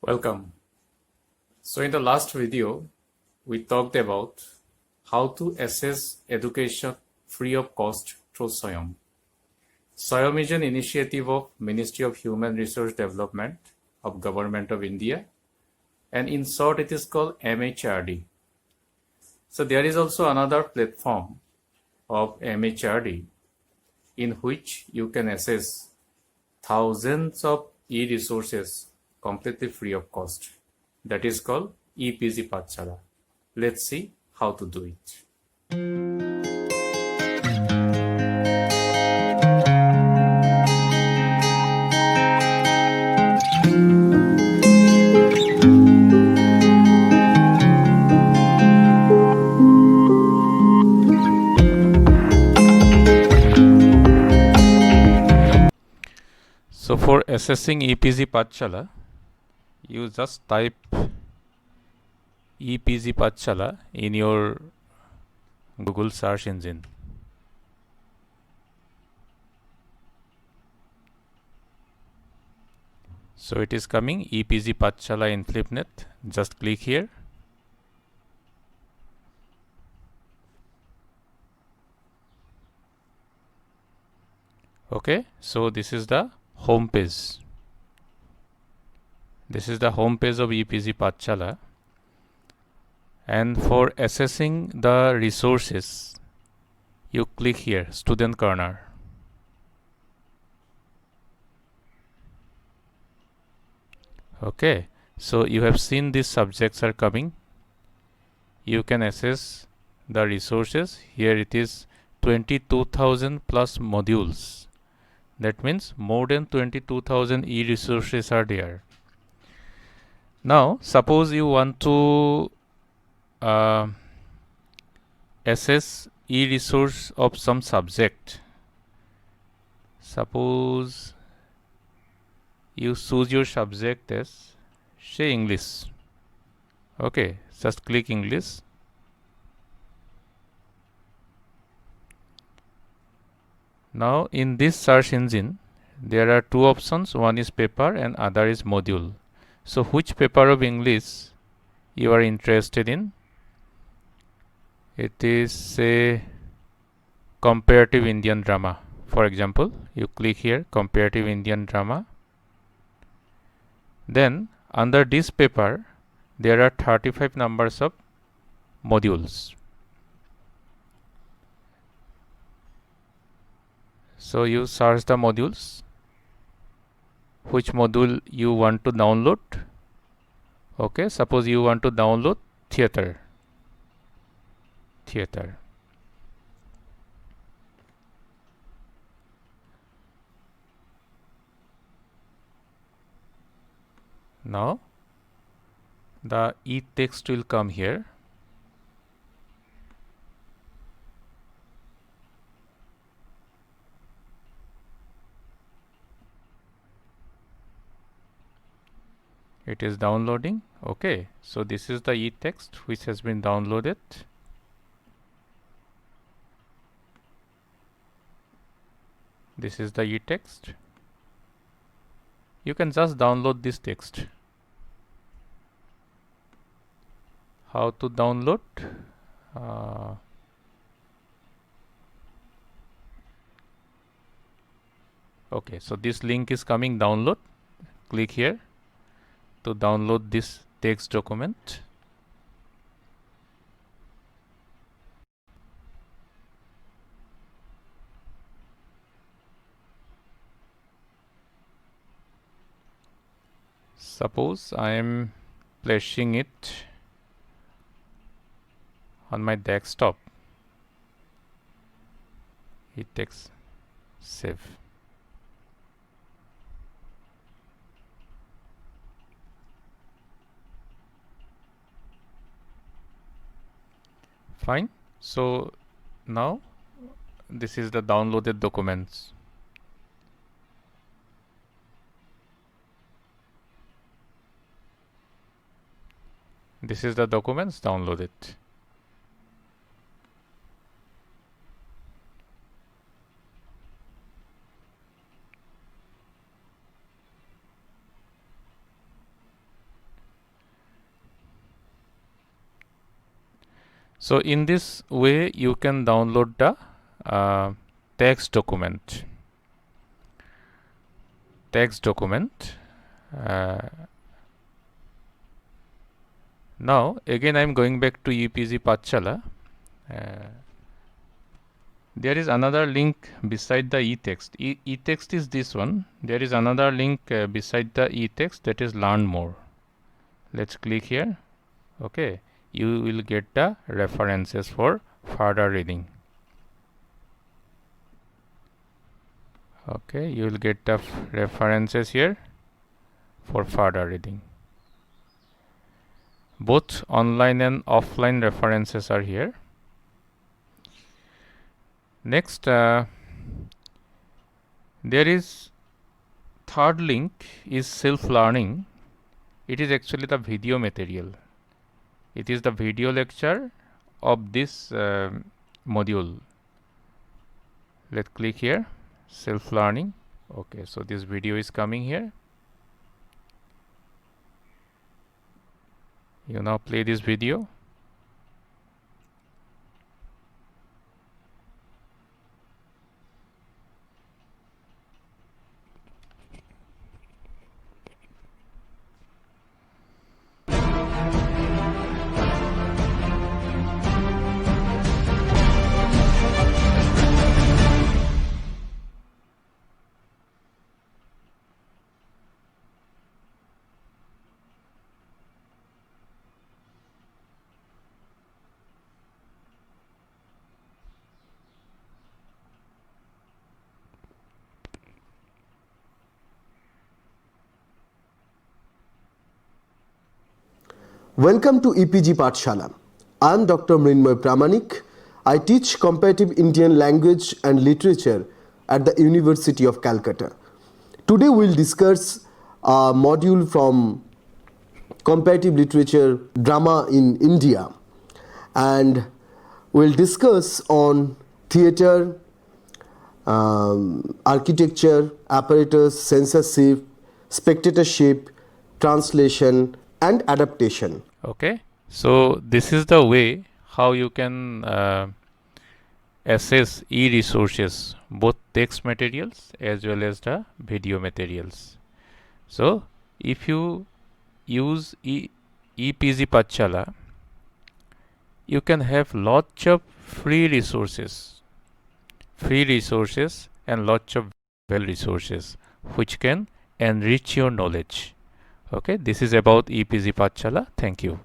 Welcome. So in the last video, we talked about how to assess education free of cost through SWAYAM. SWAYAM is an initiative of Ministry of Human Resource Development of Government of India, and in short it is called MHRD. So there is also another platform of MHRD in which you can access thousands of e-resources completely free of cost. That is called EPG Pathshala. Let's see how to do it. So for assessing EPG Pathshala, you just type EPG Pathshala in your Google search engine. So it is coming EPG Pathshala in Flipnet. Just click here. Okay, so this is the home page. This is the home page of EPG Pathshala. And for assessing the resources, you click here, Student Corner. Okay, so you have seen these subjects are coming. You can assess the resources. Here it is 22,000 plus modules. That means more than 22,000 e-resources are there. Now, suppose you want to assess e-resource of some subject. Suppose you choose your subject as, say, English. Okay, just click English. Now in this search engine, there are two options. One is paper and other is module. So which paper of English you are interested in? It is, say, comparative Indian drama. For example, you click here, comparative Indian drama. Then under this paper, there are 35 numbers of modules. So you search the modules, which module you want to download. Okay, suppose you want to download theater. Now the e-text will come here. It is downloading. Okay, so this is the e-text which has been downloaded. This is the e-text. You can just download this text. How to download? Okay, so this link is coming, download. Click here to download this text document. Suppose I am placing it on my desktop. E-text, save. Fine. So now this is the downloaded documents. This is the documents downloaded. So in this way you can download the text document. Now again I am going back to EPG Pathshala. There is another link beside the e-text. E-text is this one. There is another link beside the e-text, that is learn more. Let's click here. Okay, you will get the references for further reading. Okay, you will get the references here for further reading. Both online and offline references are here. Next, there is third link is self-learning. It is actually the video material. It is the video lecture of this module. Let's click here, self-learning. Okay, so this video is coming here. You now play this video. Welcome to EPG Pathshala. I am Dr. Mrinmoy Pramanik. I teach comparative Indian language and literature at the University of Calcutta. Today we will discuss a module from comparative literature drama in India, and we will discuss on theatre, architecture, apparatus, censorship, spectatorship, translation and adaptation. Okay, so this is the way how you can assess e-resources, both text materials as well as the video materials. So if you use EPG Pathshala, you can have lots of free resources and lots of valuable resources which can enrich your knowledge. Okay, this is about EPG Pathshala. Thank you.